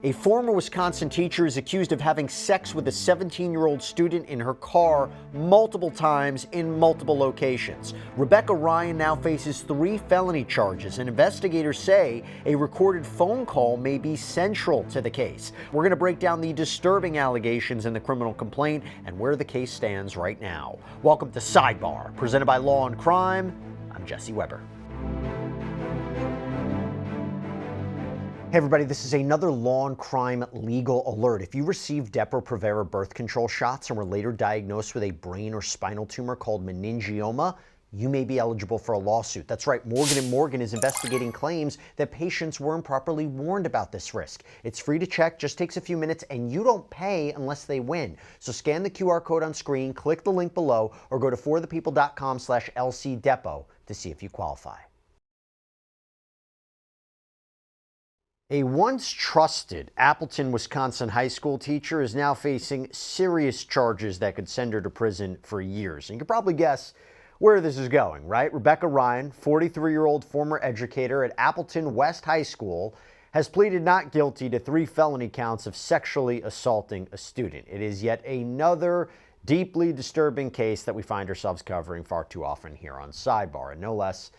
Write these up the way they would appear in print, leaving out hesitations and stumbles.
A former Wisconsin teacher is accused of having sex with a 17-year-old student in her car multiple times in multiple locations. Rebecca Ryan now faces 3 felony charges, and investigators say a recorded phone call may be central to the case. We're going to break down the disturbing allegations in the criminal complaint and where the case stands right now. Welcome to Sidebar, presented by Law&Crime. I'm Jesse Weber. Hey everybody, this is another Law&Crime legal alert. If you received Depo-Provera birth control shots and were later diagnosed with a brain or spinal tumor called meningioma, you may be eligible for a lawsuit. That's right, Morgan & Morgan is investigating claims that patients weren't properly warned about this risk. It's free to check, just takes a few minutes, and you don't pay unless they win. So scan the QR code on screen, click the link below, or go to forthepeople.com/LCDepo to see if you qualify. A once trusted Appleton, Wisconsin high school teacher is now facing serious charges that could send her to prison for years. And you can probably guess where this is going, right? Rebecca Ryan, 43-year-old former educator at Appleton West High School, has pleaded not guilty to 3 felony counts of sexually assaulting a student. It is yet another deeply disturbing case that we find ourselves covering far too often here on Sidebar, and no less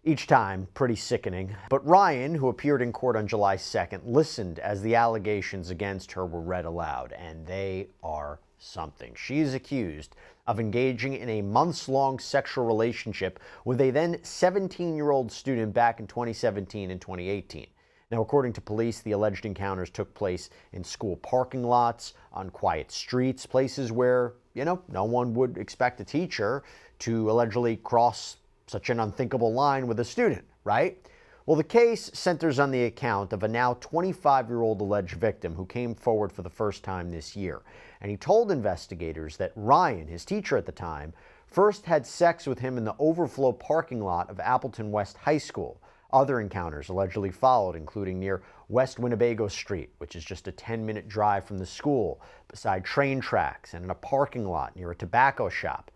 each time pretty sickening. But Ryan, who appeared in court on July 2nd, listened as the allegations against her were read aloud, and they are something. She is accused of engaging in a months-long sexual relationship with a then 17-year-old student back in 2017 and 2018. Now, according to police, the alleged encounters took place in school parking lots, on quiet streets, places where, no one would expect a teacher to allegedly cross such an unthinkable line with a student, right? Well, the case centers on the account of a now 25-year-old alleged victim who came forward for the first time this year. And he told investigators that Ryan, his teacher at the time, first had sex with him in the overflow parking lot of Appleton West High School. Other encounters allegedly followed, including near West Winnebago Street, which is just a 10-minute drive from the school, beside train tracks, and in a parking lot near a tobacco shop.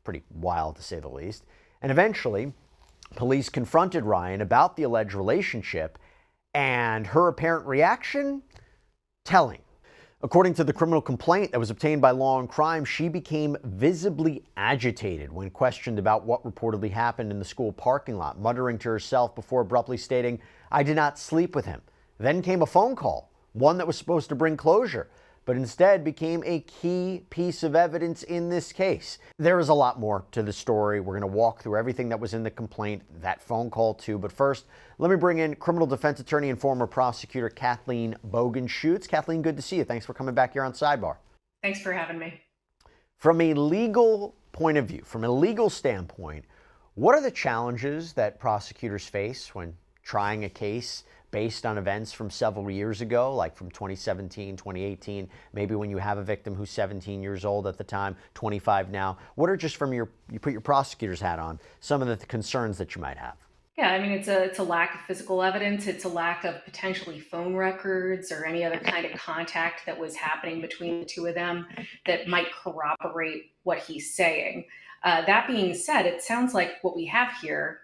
Pretty wild, to say the least. And eventually, police confronted Ryan about the alleged relationship, and her apparent reaction? Telling. According to the criminal complaint that was obtained by Law&Crime, she became visibly agitated when questioned about what reportedly happened in the school parking lot, muttering to herself before abruptly stating, "I did not sleep with him." Then came a phone call, one that was supposed to bring closure, but instead became a key piece of evidence in this case. There is a lot more to the story. We're going to walk through everything that was in the complaint, that phone call too. But first, let me bring in criminal defense attorney and former prosecutor Kathleen Bogenschutz. Kathleen, good to see you. Thanks for coming back here on Sidebar. Thanks for having me. From a legal point of view, from a legal standpoint, what are the challenges that prosecutors face when trying a case based on events from several years ago, like from 2017, 2018, maybe when you have a victim who's 17 years old at the time, 25 now? What are, just from you put your prosecutor's hat on, some of the concerns that you might have? Yeah, I mean, it's a lack of physical evidence. It's a lack of potentially phone records or any other kind of contact that was happening between the two of them that might corroborate what he's saying. That being said, it sounds like what we have here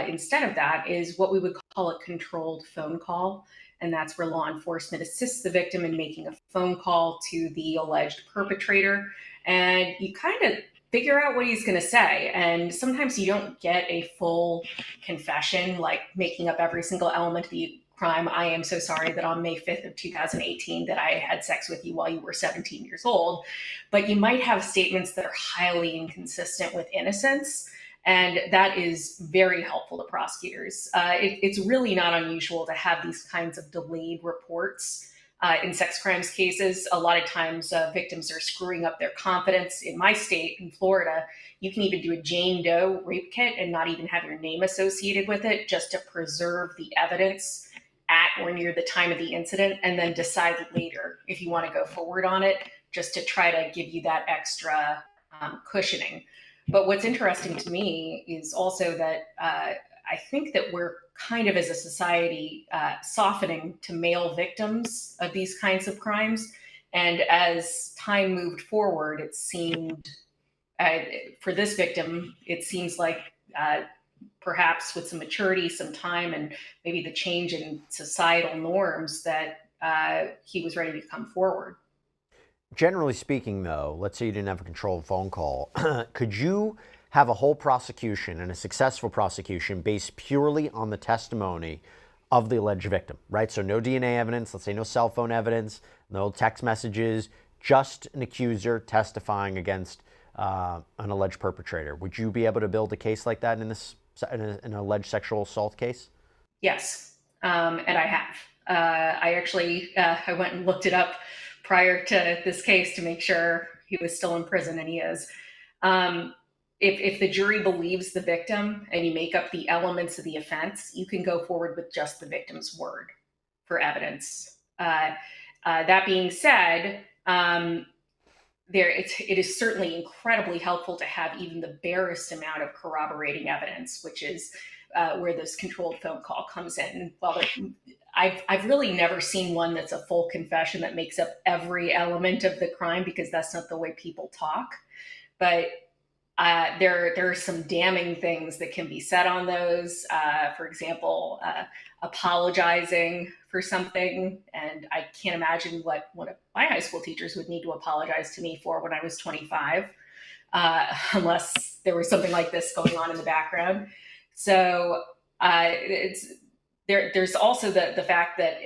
instead of that is what we would call a controlled phone call. And that's where law enforcement assists the victim in making a phone call to the alleged perpetrator. And you kind of figure out what he's going to say. And sometimes you don't get a full confession, like making up every single element of the crime. I am so sorry that on May 5th of 2018 that I had sex with you while you were 17 years old. But you might have statements that are highly inconsistent with innocence. And that is very helpful to prosecutors. It's really not unusual to have these kinds of delayed reports in sex crimes cases. A lot of times victims are screwing up their confidence. In my state, in Florida, you can even do a Jane Doe rape kit and not even have your name associated with it, just to preserve the evidence at or near the time of the incident, and then decide later if you want to go forward on it, just to try to give you that extra cushioning. But what's interesting to me is also that I think that we're kind of, as a society, softening to male victims of these kinds of crimes. And as time moved forward, it seemed, for this victim, it seems like perhaps with some maturity, some time, and maybe the change in societal norms, that he was ready to come forward. Generally speaking, though, let's say you didn't have a controlled phone call, could you have a whole prosecution and a successful prosecution based purely on the testimony of the alleged victim, right? So no DNA evidence, let's say no cell phone evidence, no text messages, just an accuser testifying against an alleged perpetrator. Would you be able to build a case like that in an alleged sexual assault case? Yes, and I have. I actually I went and looked it up prior to this case to make sure he was still in prison, and he is. If the jury believes the victim and you make up the elements of the offense, you can go forward with just the victim's word for evidence. That being said, it is certainly incredibly helpful to have even the barest amount of corroborating evidence, which is where this controlled phone call comes in. Well, I've really never seen one that's a full confession that makes up every element of the crime, because that's not the way people talk. But there are some damning things that can be said on those. For example, apologizing for something. And I can't imagine what one of my high school teachers would need to apologize to me for when I was 25, unless there was something like this going on in the background. So there's also the fact that,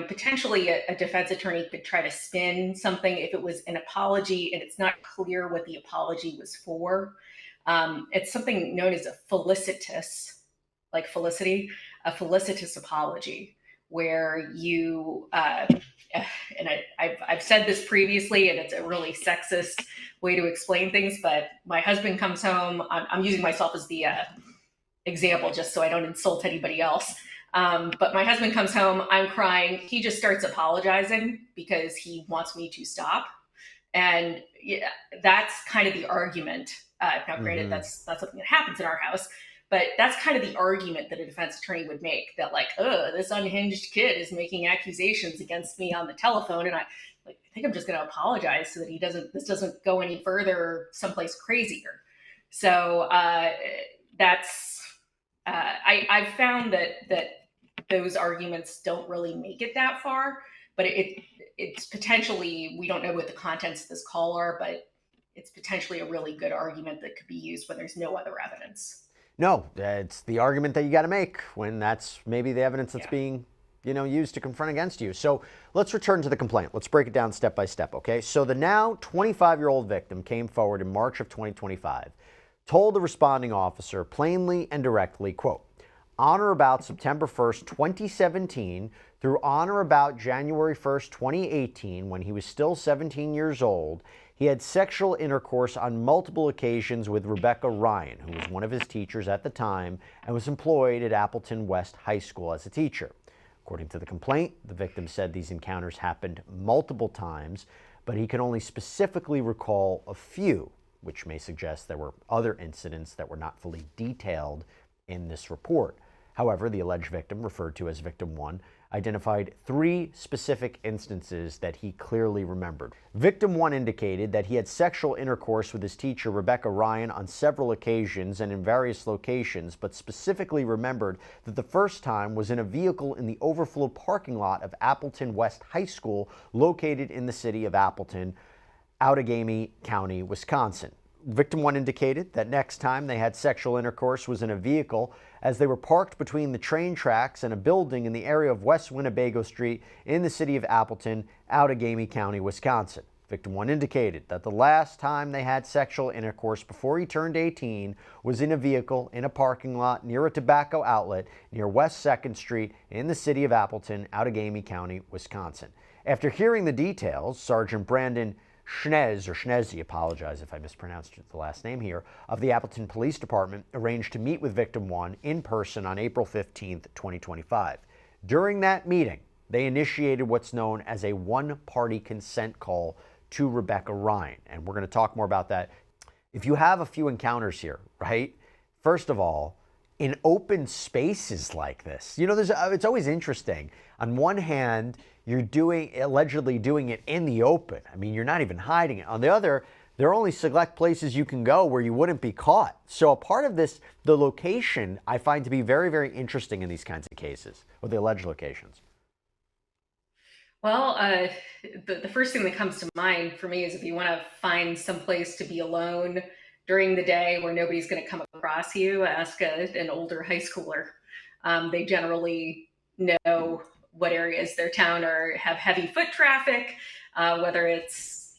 potentially a defense attorney could try to spin something if it was an apology and it's not clear what the apology was for. It's something known as a felicitous, like felicity, a felicitous apology, where you, and I've said this previously, and it's a really sexist way to explain things, but my husband comes home, I'm using myself as the example just so I don't insult anybody else. But my husband comes home, I'm crying. He just starts apologizing because he wants me to stop. And yeah, that's kind of the argument. Now, granted, that's not something that happens in our house, but that's kind of the argument that a defense attorney would make, that like, this unhinged kid is making accusations against me on the telephone. And I think I'm just going to apologize so that this doesn't go any further someplace crazier. So I've found that those arguments don't really make it that far, but it's potentially, we don't know what the contents of this call are, but it's potentially a really good argument that could be used when there's no other evidence. No, it's the argument that you got to make when that's maybe the evidence that's being, used to confront against you. So let's return to the complaint. Let's break it down step by step, okay? So the now 25-year-old victim came forward in March of 2025, told the responding officer plainly and directly, quote, on or about September 1st, 2017 through on or about January 1st, 2018, when he was still 17 years old, he had sexual intercourse on multiple occasions with Rebecca Ryan, who was one of his teachers at the time and was employed at Appleton West High School as a teacher. According to the complaint, the victim said these encounters happened multiple times, but he could only specifically recall a few, which may suggest there were other incidents that were not fully detailed in this report. However, the alleged victim, referred to as Victim 1, identified 3 specific instances that he clearly remembered. Victim 1 indicated that he had sexual intercourse with his teacher, Rebecca Ryan, on several occasions and in various locations, but specifically remembered that the first time was in a vehicle in the overflow parking lot of Appleton West High School, located in the city of Appleton, Outagamie County, Wisconsin. Victim 1 indicated that next time they had sexual intercourse was in a vehicle as they were parked between the train tracks and a building in the area of West Winnebago Street in the city of Appleton, Outagamie County, Wisconsin. Victim 1 indicated that the last time they had sexual intercourse before he turned 18 was in a vehicle in a parking lot near a tobacco outlet near West 2nd Street in the city of Appleton, Outagamie County, Wisconsin. After hearing the details, Sergeant Brandon Schnezzi, apologize if I mispronounced the last name here, of the Appleton Police Department arranged to meet with Victim 1 in person on April 15th, 2025. During that meeting, they initiated what's known as a one-party consent call to Rebecca Ryan, and we're going to talk more about that. If you have a few encounters here, right, first of all, in open spaces like this, it's always interesting. On one hand, you're allegedly doing it in the open. I mean, you're not even hiding it. On the other, there are only select places you can go where you wouldn't be caught. So a part of this, the location, I find to be very, very interesting in these kinds of cases, or the alleged locations. Well, the first thing that comes to mind for me is if you want to find some place to be alone during the day where nobody's going to come across you, ask an older high schooler. They generally know what areas their town are have heavy foot traffic, whether it's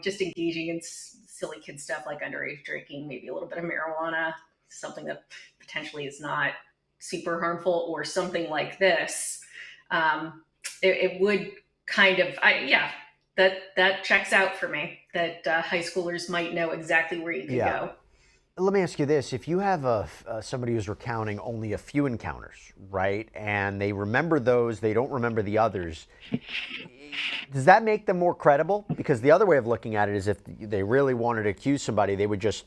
just engaging in silly kid stuff like underage drinking, maybe a little bit of marijuana, something that potentially is not super harmful, or something like this. It would kind of, that checks out for me, that high schoolers might know exactly where you could go. Let me ask you this. If you have somebody who's recounting only a few encounters, right, and they remember those, they don't remember the others, does that make them more credible? Because the other way of looking at it is if they really wanted to accuse somebody, they would just,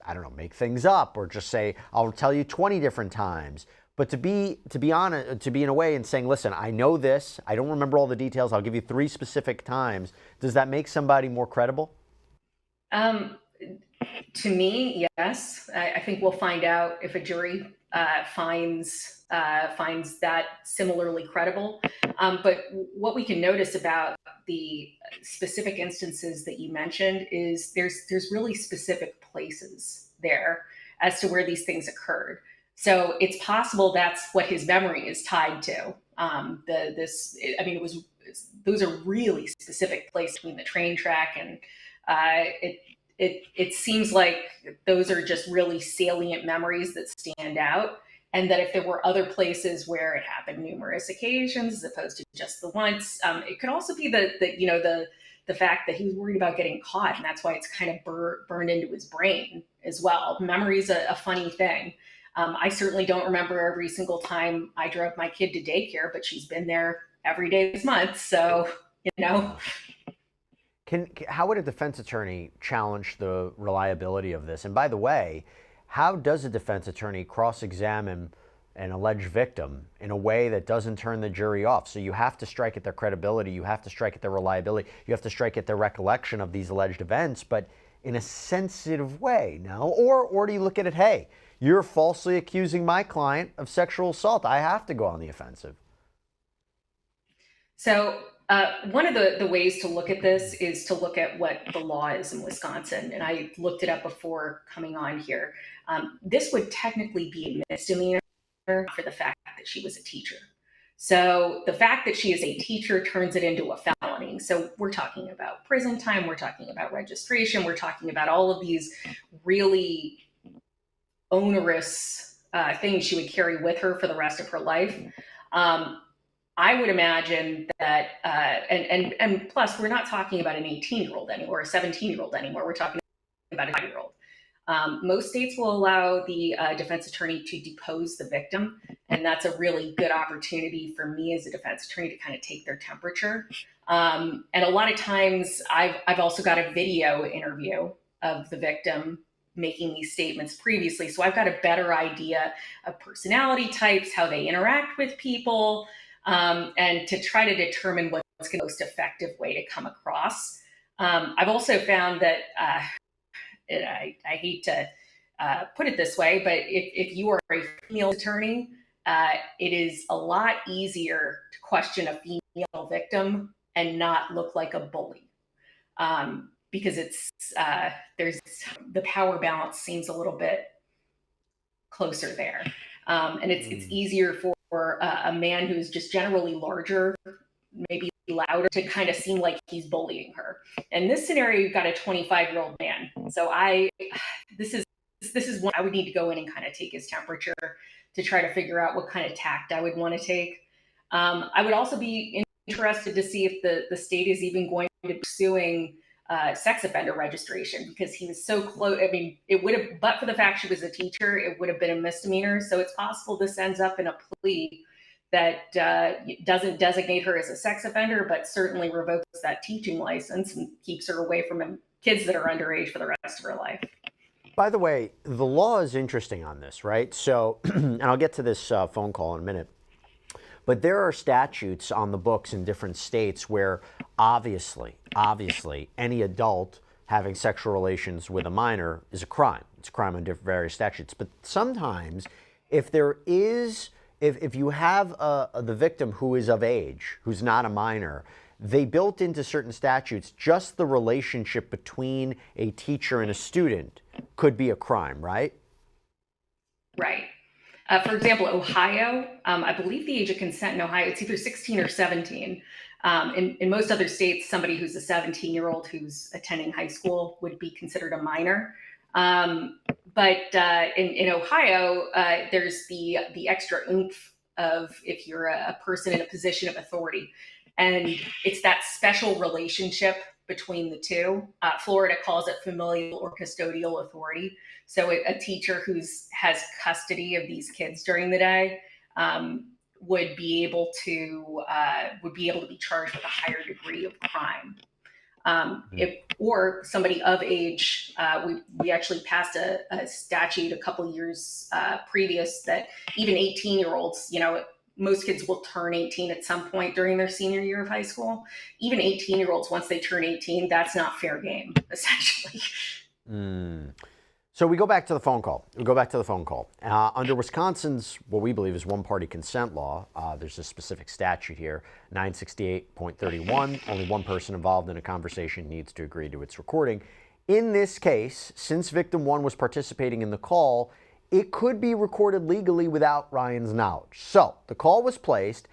I don't know, make things up or just say, I'll tell you 20 different times. But to be honest, to be in a way and saying, listen, I know this, I don't remember all the details, I'll give you 3 specific times, does that make somebody more credible? To me, yes. I think we'll find out if a jury finds that similarly credible. But what we can notice about the specific instances that you mentioned is there's really specific places there as to where these things occurred. So it's possible that's what his memory is tied to. Those are really specific places between the train track and it seems like those are just really salient memories that stand out. And that if there were other places where it happened numerous occasions as opposed to just the once, it could also be the fact that he was worried about getting caught, and that's why it's kind of burned into his brain as well. Memory is a funny thing. I certainly don't remember every single time I drove my kid to daycare, but she's been there every day this month, so How would a defense attorney challenge the reliability of this? And by the way, how does a defense attorney cross-examine an alleged victim in a way that doesn't turn the jury off? So you have to strike at their credibility, you have to strike at their reliability, you have to strike at their recollection of these alleged events, but in a sensitive way, no? Or do you look at it, hey, you're falsely accusing my client of sexual assault, I have to go on the offensive? So one of the ways to look at this is to look at what the law is in Wisconsin. And I looked it up before coming on here. This would technically be a misdemeanor for the fact that she was a teacher. So the fact that she is a teacher turns it into a felony. So we're talking about prison time, we're talking about registration, we're talking about all of these really onerous things she would carry with her for the rest of her life. I would imagine that, and plus, we're not talking about an 18-year-old anymore, a 17-year-old anymore. We're talking about a 5-year-old. Most states will allow the defense attorney to depose the victim, and that's a really good opportunity for me as a defense attorney to kind of take their temperature. And a lot of times, I've also got a video interview of the victim making these statements previously, so I've got a better idea of personality types, how they interact with people. And to try to determine what's the most effective way to come across. I've also found that, I hate to put it this way, but if you are a female attorney, it is a lot easier to question a female victim and not look like a bully. Because there's the power balance seems a little bit closer there. And it's easier for a man who's just generally larger, maybe louder, to kind of seem like he's bullying her. In this scenario, you've got a 25-year-old man. So this is one I would need to go in and kind of take his temperature to try to figure out what kind of tact I would want to take. I would also be interested to see if the state is even going to be pursuing sex offender registration, because he was so close. I mean, it would have, but for the fact she was a teacher, it would have been a misdemeanor. So it's possible this ends up in a plea that doesn't designate her as a sex offender, but certainly revokes that teaching license and keeps her away from kids that are underage for the rest of her life. By the way, the law is interesting on this, right? So, and I'll get to this phone call in a minute. But there are statutes on the books in different states where obviously, any adult having sexual relations with a minor is a crime. It's a crime under various statutes. But sometimes, if there is if you have the victim who is of age, who's not a minor, they built into certain statutes just the relationship between a teacher and a student could be a crime, right? Right. For example, Ohio, I believe the age of consent in Ohio, it's either 16 or 17. In most other states, somebody who's a 17-year-old who's attending high school would be considered a minor. But in Ohio, there's the extra oomph of if you're a person in a position of authority. And it's that special relationship between the two. Florida calls it familial or custodial authority. So a teacher has custody of these kids during the day would be able to be charged with a higher degree of crime. Or somebody of age, we actually passed a statute a couple years previous that even 18-year-olds, most kids will turn 18 at some point during their senior year of high school. Even 18-year-olds, once they turn 18, that's not fair game, essentially. So we go back to the phone call. Under Wisconsin's, what we believe is one-party consent law, there's a specific statute here, 968.31. Only one person involved in a conversation needs to agree to its recording. In this case, since victim one was participating in the call, it could be recorded legally without Ryan's knowledge. So the call was placed,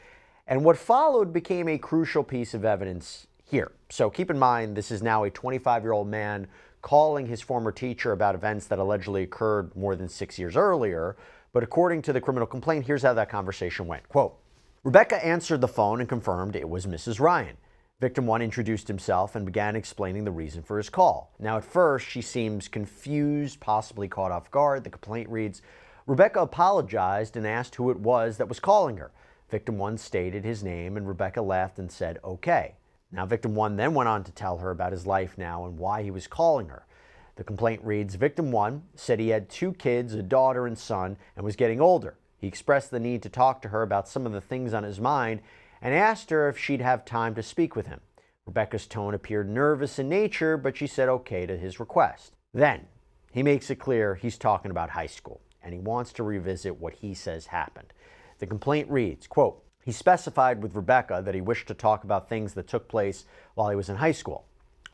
and what followed became a crucial piece of evidence here. So keep in mind, this is now a 25-year-old man calling his former teacher about events that allegedly occurred more than 6 years earlier. But according to the criminal complaint, here's how that conversation went. Quote, Rebecca answered the phone and confirmed it was Mrs. Ryan. Victim one introduced himself and began explaining the reason for his call. Now, at first, she seems confused, possibly caught off guard. The complaint reads, Rebecca apologized and asked who it was that was calling her. Victim one stated his name, and Rebecca laughed and said, okay. Now, victim one then went on to tell her about his life now and why he was calling her. The complaint reads, victim one said he had 2 kids, a daughter and son, and was getting older. He expressed the need to talk to her about some of the things on his mind and asked her if she'd have time to speak with him. Rebecca's tone appeared nervous in nature, but she said okay to his request. Then, he makes it clear he's talking about high school, and he wants to revisit what he says happened. The complaint reads, quote, he specified with Rebecca that he wished to talk about things that took place while he was in high school.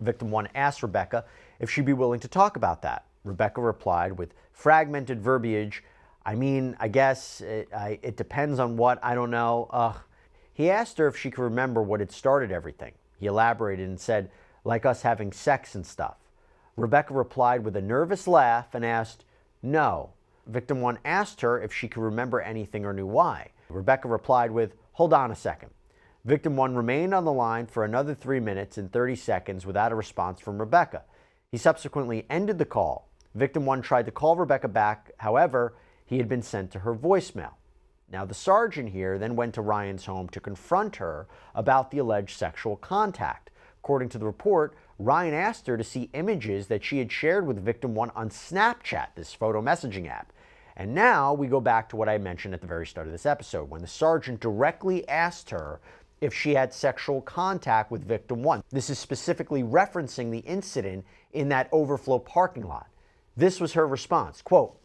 Victim one asked Rebecca if she'd be willing to talk about that. Rebecca replied with fragmented verbiage, I guess it depends on what, I don't know, He asked her if she could remember what had started everything. He elaborated and said, like us having sex and stuff. Rebecca replied with a nervous laugh and asked, no. Victim one asked her if she could remember anything or knew why. Rebecca replied with, hold on a second. Victim one remained on the line for another 3 minutes and 30 seconds without a response from Rebecca. He subsequently ended the call. Victim one tried to call Rebecca back. However, he had been sent to her voicemail. Now, the sergeant here then went to Ryan's home to confront her about the alleged sexual contact. According to the report, Ryan asked her to see images that she had shared with victim one on Snapchat, this photo messaging app. And now we go back to what I mentioned at the very start of this episode, when the sergeant directly asked her if she had sexual contact with victim one. This is specifically referencing the incident in that overflow parking lot. This was her response, quote,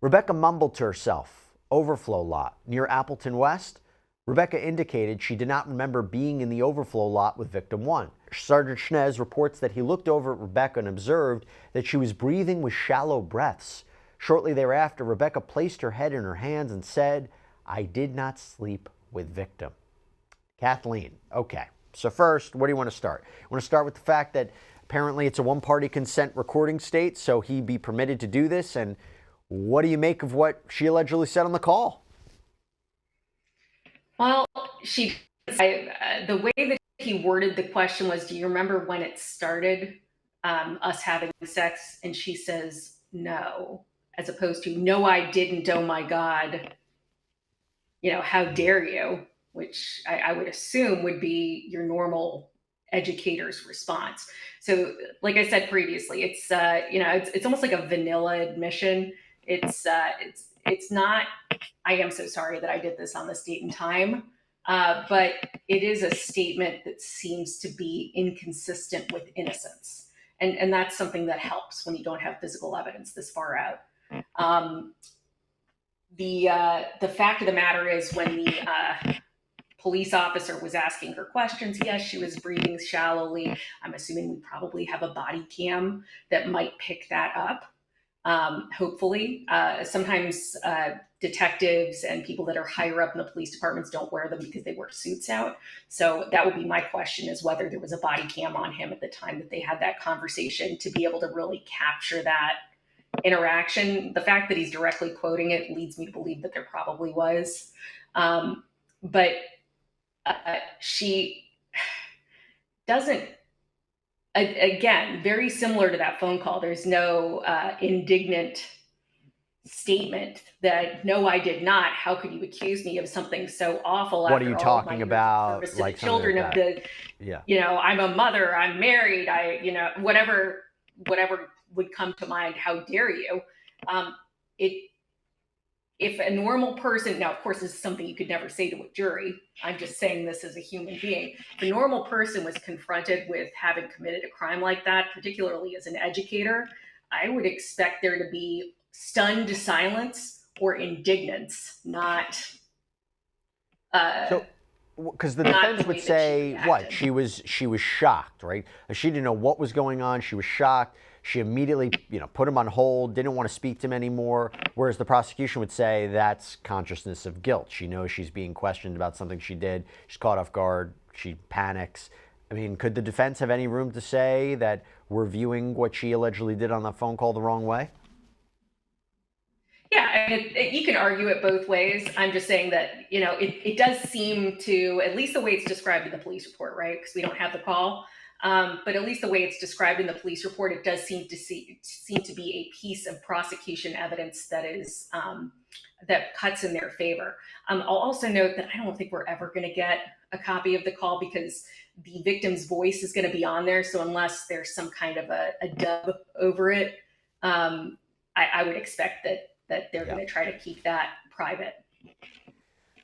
Rebecca mumbled to herself, overflow lot, near Appleton West. Rebecca indicated she did not remember being in the overflow lot with victim one. Sergeant Schnez reports that he looked over at Rebecca and observed that she was breathing with shallow breaths. Shortly thereafter, Rebecca placed her head in her hands and said, I did not sleep with victim. Kathleen, okay. So first, where do you want to start? You want to start with the fact that apparently it's a one-party consent recording state, so he'd be permitted to do this, and what do you make of what she allegedly said on the call? Well, the way that he worded the question was, do you remember when it started, us having sex? And she says, no, as opposed to, no, I didn't, oh my God, how dare you? Which I would assume would be your normal educator's response. So like I said previously, it's almost like a vanilla admission. It's not, I am so sorry that I did this on this date and time, but it is a statement that seems to be inconsistent with innocence. And that's something that helps when you don't have physical evidence this far out. the fact of the matter is, when the police officer was asking her questions, yes, she was breathing shallowly. I'm assuming we probably have a body cam that might pick that up. Hopefully, sometimes detectives and people that are higher up in the police departments don't wear them because they wear suits out. So that would be my question, is whether there was a body cam on him at the time that they had that conversation to be able to really capture that interaction. The fact that he's directly quoting it leads me to believe that there probably was. But she doesn't, again, very similar to that phone call, there's no indignant statement that, no, I did not. How could you accuse me of something so awful? What are you talking about? Like the children of the, I'm a mother, I'm married, whatever would come to mind. How dare you? If a normal person, now of course this is something you could never say to a jury, I'm just saying this as a human being. If a normal person was confronted with having committed a crime like that, particularly as an educator, I would expect there to be stunned silence or indignance, not. Because the defense would say what? She was shocked, right? She didn't know what was going on. She was shocked. She immediately, put him on hold, didn't want to speak to him anymore. Whereas the prosecution would say that's consciousness of guilt. She knows she's being questioned about something she did. She's caught off guard. She panics. I mean, could the defense have any room to say that we're viewing what she allegedly did on that phone call the wrong way? Yeah, you can argue it both ways. I'm just saying that, it does seem to, at least the way it's described in the police report, right? Because we don't have the call. But at least the way it's described in the police report, it does seem to be a piece of prosecution evidence that is that cuts in their favor. I'll also note that I don't think we're ever going to get a copy of the call because the victim's voice is going to be on there. So unless there's some kind of a dub over it, I would expect that they're going to try to keep that private.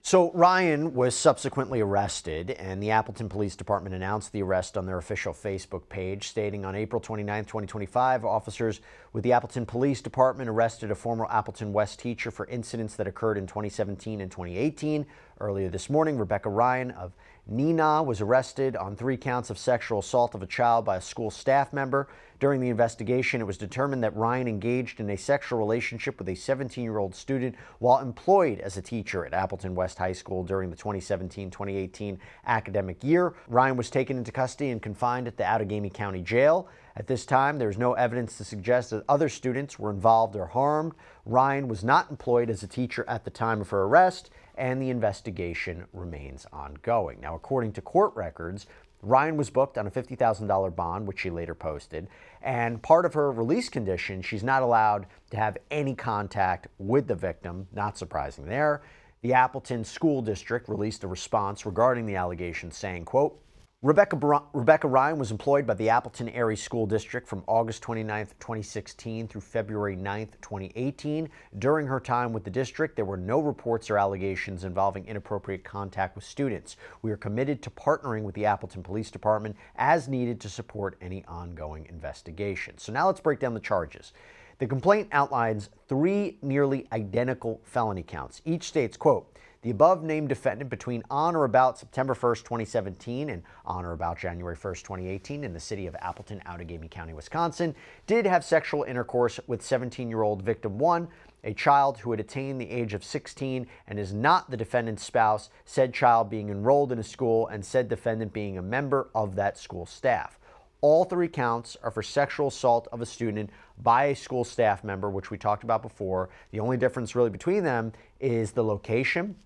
So Ryan was subsequently arrested, and the Appleton Police Department announced the arrest on their official Facebook page, stating on April 29, 2025, officers with the Appleton Police Department arrested a former Appleton West teacher for incidents that occurred in 2017 and 2018. Earlier this morning, Rebecca Ryan of Neenah was arrested on 3 counts of sexual assault of a child by a school staff member. During the investigation, it was determined that Ryan engaged in a sexual relationship with a 17-year-old student while employed as a teacher at Appleton West High School during the 2017-2018 academic year. Ryan was taken into custody and confined at the Outagamie County Jail. At this time, there is no evidence to suggest that other students were involved or harmed. Ryan was not employed as a teacher at the time of her arrest, and the investigation remains ongoing. Now, according to court records, Ryan was booked on a $50,000 bond, which she later posted, and part of her release condition, she's not allowed to have any contact with the victim. Not surprising there. The Appleton School District released a response regarding the allegations, saying, quote, Rebecca Ryan was employed by the Appleton Area School District from August 29, 2016 through February 9, 2018. During her time with the district, there were no reports or allegations involving inappropriate contact with students. We are committed to partnering with the Appleton Police Department as needed to support any ongoing investigation. So now let's break down the charges. The complaint outlines 3 nearly identical felony counts. Each states, quote, the above-named defendant between on or about September 1st, 2017 and on or about January 1st, 2018 in the city of Appleton, Outagamie County, Wisconsin, did have sexual intercourse with 17-year-old victim 1, a child who had attained the age of 16 and is not the defendant's spouse, said child being enrolled in a school and said defendant being a member of that school staff. All 3 counts are for sexual assault of a student by a school staff member, which we talked about before. The only difference really between them is the location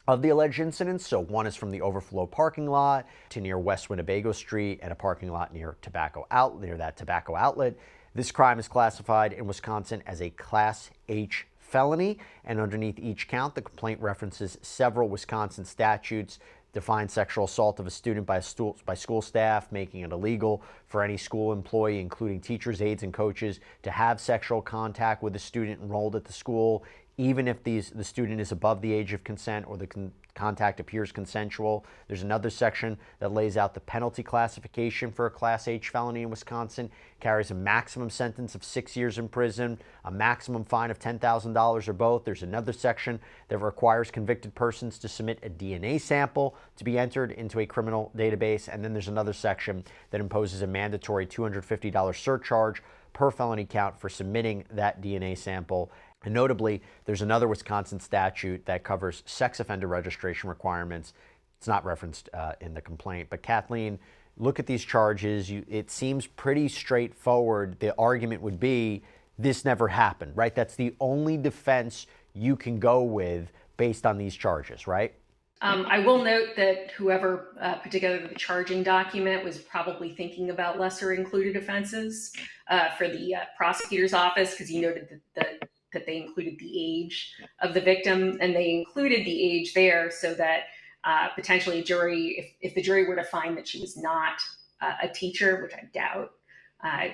of the alleged incidents. So one is from the overflow parking lot to near West Winnebago Street and a parking lot near that tobacco outlet. This crime is classified in Wisconsin as a Class H felony, and underneath each count, the complaint references several Wisconsin statutes define sexual assault of a student by school staff, making it illegal for any school employee, including teachers, aides, and coaches, to have sexual contact with a student enrolled at the school, even if the student is above the age of consent or the contact appears consensual. There's another section that lays out the penalty classification for a Class H felony in Wisconsin. Carries a maximum sentence of 6 years in prison, a maximum fine of $10,000 or both. There's another section that requires convicted persons to submit a DNA sample to be entered into a criminal database. And then there's another section that imposes a mandatory $250 surcharge per felony count for submitting that DNA sample. And notably, there's another Wisconsin statute that covers sex offender registration requirements. It's not referenced in the complaint. But Kathleen, look at these charges. It seems pretty straightforward. The argument would be this never happened, right? That's the only defense you can go with based on these charges, right? I will note that whoever put together the charging document was probably thinking about lesser included offenses for the prosecutor's office, because you noted that they included the age of the victim, and they included the age there so that potentially a jury, if the jury were to find that she was not a teacher, which I doubt,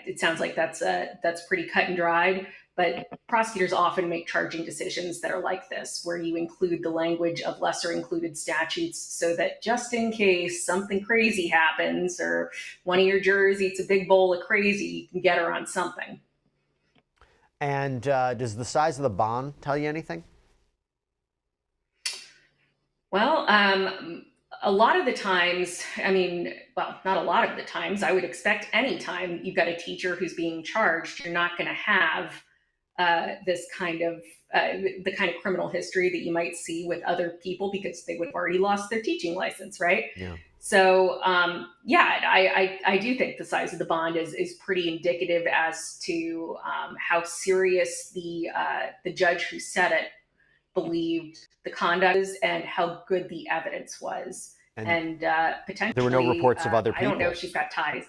it sounds like that's pretty cut and dried. But prosecutors often make charging decisions that are like this, where you include the language of lesser included statutes so that just in case something crazy happens or one of your jurors eats a big bowl of crazy, you can get her on something. And does the size of the bond tell you anything? Well, a lot of the times, not a lot of the times, I would expect any time you've got a teacher who's being charged, you're not going to have this kind of the kind of criminal history that you might see with other people, because they would have already lost their teaching license, right? Yeah. So I do think the size of the bond is pretty indicative as to how serious the judge who set it believed the conduct is and how good the evidence was, and potentially there were no reports of other people. I don't know if she's got ties.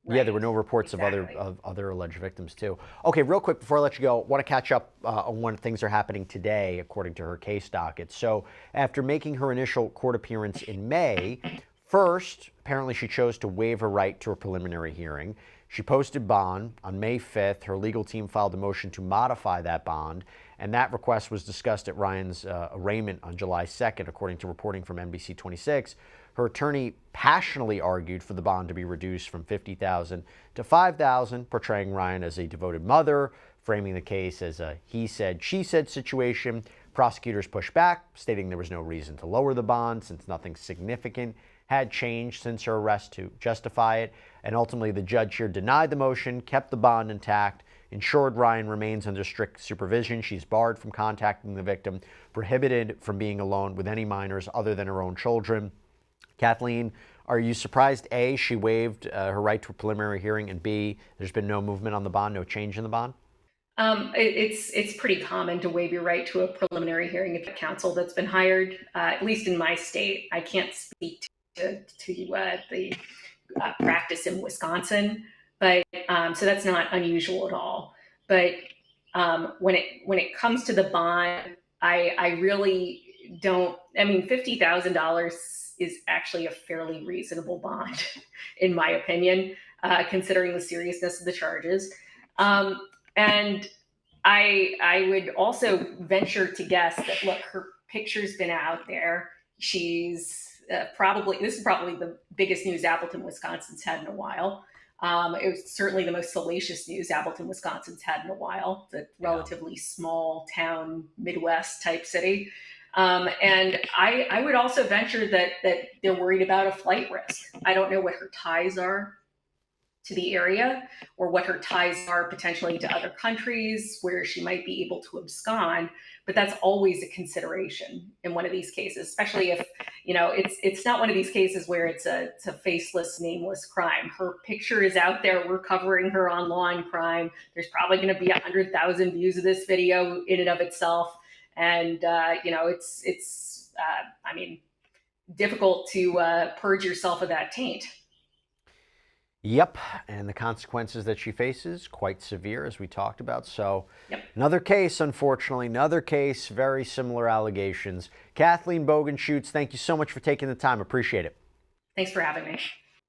Right. Yeah, there were no reports of other alleged victims too. Okay, real quick before I let you go, I want to catch up on when things are happening today, according to her case docket. So after making her initial court appearance in May, first, apparently she chose to waive her right to a preliminary hearing. She posted bond on May 5th. Her legal team filed a motion to modify that bond, and that request was discussed at Ryan's arraignment on July 2nd, according to reporting from NBC 26. Her attorney passionately argued for the bond to be reduced from $50,000 to $5,000, portraying Ryan as a devoted mother, framing the case as a he said, she said situation. Prosecutors pushed back, stating there was no reason to lower the bond since nothing significant had changed since her arrest to justify it. And ultimately, the judge here denied the motion, kept the bond intact, ensured Ryan remains under strict supervision. She's barred from contacting the victim, prohibited from being alone with any minors other than her own children. Kathleen, are you surprised, A, she waived her right to a preliminary hearing, and B, there's been no movement on the bond, no change in the bond? It's pretty common to waive your right to a preliminary hearing if a counsel that's been hired, at least in my state. I can't speak to the practice in Wisconsin, but so that's not unusual at all. But when it comes to the bond, I really don't. I mean, $50,000 is actually a fairly reasonable bond, in my opinion, considering the seriousness of the charges. And I would also venture to guess that, look, her picture's been out there. She's this is probably the biggest news Appleton, Wisconsin's had in a while. It was certainly the most salacious news Appleton, Wisconsin's had in a while. It's a relatively small town, Midwest type city. And I would also venture that they're worried about a flight risk. I don't know what her ties are to the area, or what her ties are potentially to other countries where she might be able to abscond, but that's always a consideration in one of these cases, especially if, it's not one of these cases where it's a faceless, nameless crime. Her picture is out there. We're covering her on Law&Crime. There's probably going to be 100,000 views of this video in and of itself. And, it's difficult to purge yourself of that taint. Yep, and the consequences that she faces, quite severe, as we talked about. So yep. Another case, unfortunately, very similar allegations. Kathleen Bogenschutz, thank you so much for taking the time. Appreciate it. Thanks for having me.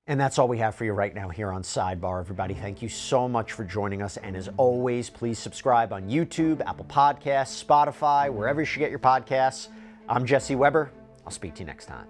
And that's all we have for you right now here on Sidebar, everybody. Thank you so much for joining us. And as always, please subscribe on YouTube, Apple Podcasts, Spotify, wherever you should get your podcasts. I'm Jesse Weber. I'll speak to you next time.